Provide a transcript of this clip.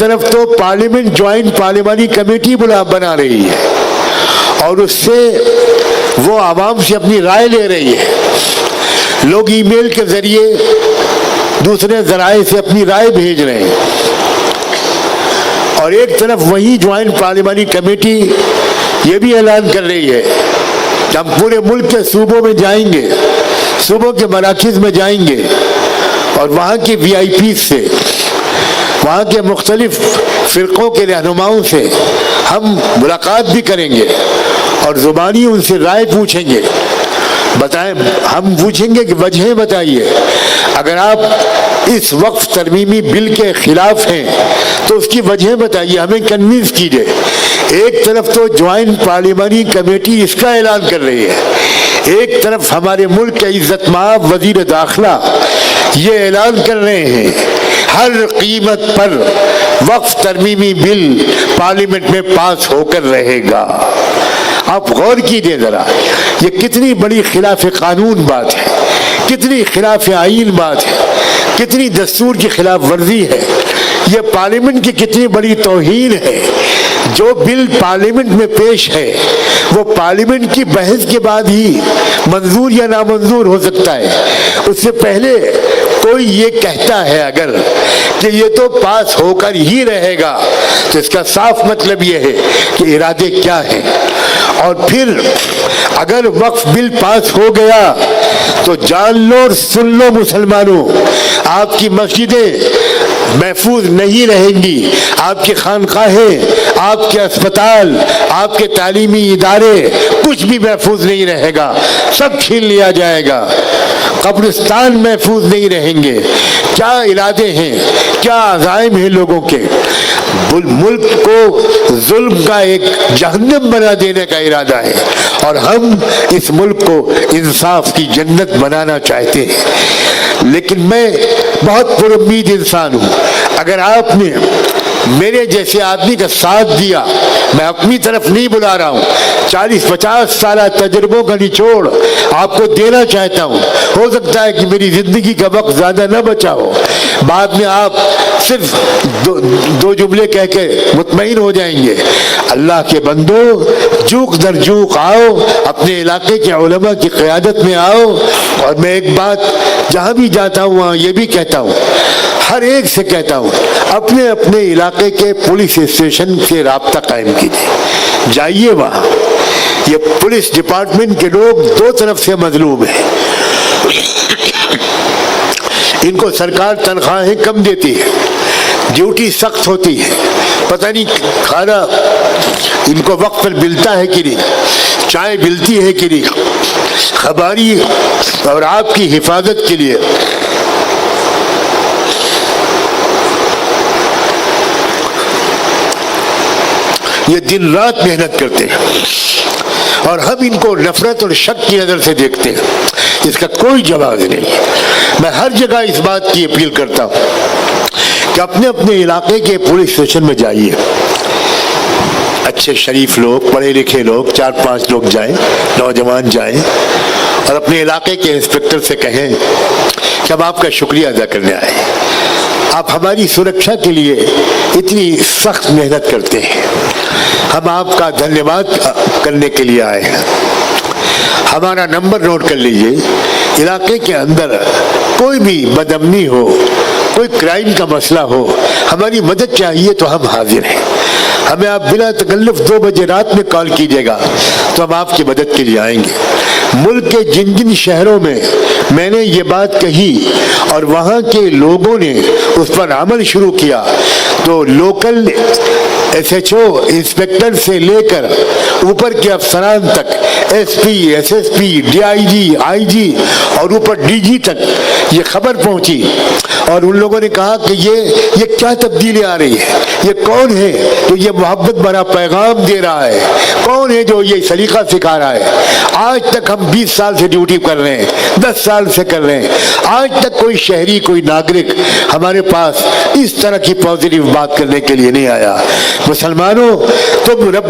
طرف تو parliament joint پارلیمانی کمیٹی بنا رہی ہے اور اس سے وہ عوام سے اپنی رائے لے رہی ہے، لوگ ای میل کے ذریعے دوسرے ذرائع سے اپنی رائے بھیج رہے ہیں، اور ایک طرف وہی جوائنٹ پارلیمانی کمیٹی یہ بھی اعلان کر رہی ہے کہ ہم پورے ملک کے صوبوں میں جائیں گے، صوبوں کے مراکز میں جائیں گے اور وہاں کی وی آئی پی سے، وہاں کے مختلف فرقوں کے رہنماؤں سے ہم ملاقات بھی کریں گے اور زبانی ان سے رائے پوچھیں گے۔ بتائیں، ہم پوچھیں گے کہ وجہیں بتائیے، اگر آپ اس وقف ترمیمی بل کے خلاف ہیں تو اس کی وجہیں بتائیے، ہمیں کنوینس کیجیے۔ ایک طرف تو جوائنٹ پارلیمانی کمیٹی اس کا اعلان کر رہی ہے، ایک طرف ہمارے ملک کے عزت مآب وزیر داخلہ یہ اعلان کر رہے ہیں ہر قیمت پر وقف ترمیمی بل پارلیمنٹ میں پاس ہو کر رہے گا۔ آپ غور کیجئے ذرا، یہ کتنی بڑی خلاف قانون بات ہے، کتنی خلاف آئین بات ہے، کتنی دستور کی خلاف ورزی ہے، یہ پارلیمنٹ کی کتنی بڑی توہین ہے۔ جو بل پارلیمنٹ میں پیش ہے وہ پارلیمنٹ کی بحث کے بعد ہی منظور یا نامنظور ہو سکتا ہے، اس سے پہلے کوئی یہ کہتا ہے اگر کہ یہ تو پاس ہو کر ہی رہے گا تو اس کا صاف مطلب یہ ہے کہ ارادے کیا ہیں۔ اور پھر اگر وقف بل پاس ہو گیا تو جان لو اور سن لو مسلمانوں، آپ کی مسجدیں محفوظ نہیں رہیں گی، آپ کی خانقاہیں، آپ کے اسپتال، آپ کے تعلیمی ادارے، کچھ بھی محفوظ نہیں رہے گا، سب چھین لیا جائے گا، قبرستان محفوظ نہیں رہیں گے۔ کیا ارادے ہیں، کیا عزائم ہیں لوگوں کے، ملک کو ظلم کا ایک جہنم بنا دینے کا ارادہ ہے، اور ہم اس ملک کو انصاف کی جنت بنانا چاہتے ہیں۔ لیکن میں بہت پر امید انسان ہوں، اگر آپ نے میرے جیسے آدمی کا ساتھ دیا، میں اپنی طرف نہیں بلا رہا ہوں، 40-50 سالہ تجربوں کا نچوڑ آپ کو دینا چاہتا ہوں۔ ہو سکتا ہے کہ میری زندگی کا وقت زیادہ نہ بچا ہو، بعد میں آپ صرف دو جملے کہہ کے مطمئن ہو جائیں گے۔ اللہ کے بندو، جوک در جوک آؤ، اپنے علاقے کے علماء کی قیادت میں آؤ، اور میں ایک بات جہاں بھی جاتا ہوں وہاں یہ بھی کہتا ہوں، ہر ایک سے کہتا ہوں، اپنے اپنے علاقے کے پولیس اسٹیشن سے رابطہ قائم کیجیے، جائیے وہاں۔ یہ پولیس ڈپارٹمنٹ کے لوگ دو طرف سے مظلوم ہیں، ان کو سرکار تنخواہیں کم دیتی ہے، ڈیوٹی سخت ہوتی ہے، پتہ نہیں کھانا ان کو وقت پر ملتا ہے کہ نہیں، چائے ملتی ہے کہ نہیں۔ ہماری اور آپ کی حفاظت کے لیے یہ دن رات محنت کرتے ہیں، اور ہم ان کو نفرت اور شک کی نظر سے دیکھتے ہیں، اس کا کوئی جواز نہیں۔ میں ہر جگہ اس بات کی اپیل کرتا ہوں کہ اپنے اپنے علاقے کے پولیس اسٹیشن میں جائیے، اچھے شریف لوگ، پڑھے لکھے لوگ، 4-5 لوگ جائیں، نوجوان جائیں، اور اپنے علاقے کے انسپکٹر سے کہیں کہ ہم آپ کا شکریہ ادا کرنے آئے، آپ ہماری سرکشا کے لیے اتنی سخت محنت کرتے ہیں، ہم آپ کا دھنیہ واد کرنے کے لیے آئے ہیں۔ ہمارا نمبر نوٹ کر لیجئے، علاقے کے اندر کوئی بھی بدامنی ہو، کوئی کرائم کا مسئلہ ہو، ہماری مدد چاہیے تو ہم حاضر ہیں۔ ہمیں آپ بلا تکلف 2 بجے رات میں کال کیجیے گا تو ہم آپ کی مدد کے لیے آئیں گے۔ ملک کے جن جن شہروں میں نے یہ بات کہی اور وہاں کے لوگوں نے اس پر عمل شروع کیا تو local S H O inspector سے لے کر اوپر کے افسران تک، S P, S S P, D I G, I G اور اوپر ڈی جی تک یہ خبر پہنچی، اور ان لوگوں نے کہا کہ یہ کیا تبدیلی آ رہی ہے، یہ کون ہے جو یہ محبت بھرا پیغام دے رہا ہے، کون ہے جو یہ سلیقہ سکھا رہا ہے۔ آج تک ہم 20 سال سے ڈیوٹی کر رہے ہیں، 10 سال سے کر رہے ہیں، آج تک کوئی شہری، کوئی ناگرک ہمارے پاس اس طرح کی پازیٹیو بات کرنے کے لیے نہیں آیا۔ مسلمانوں، تم رب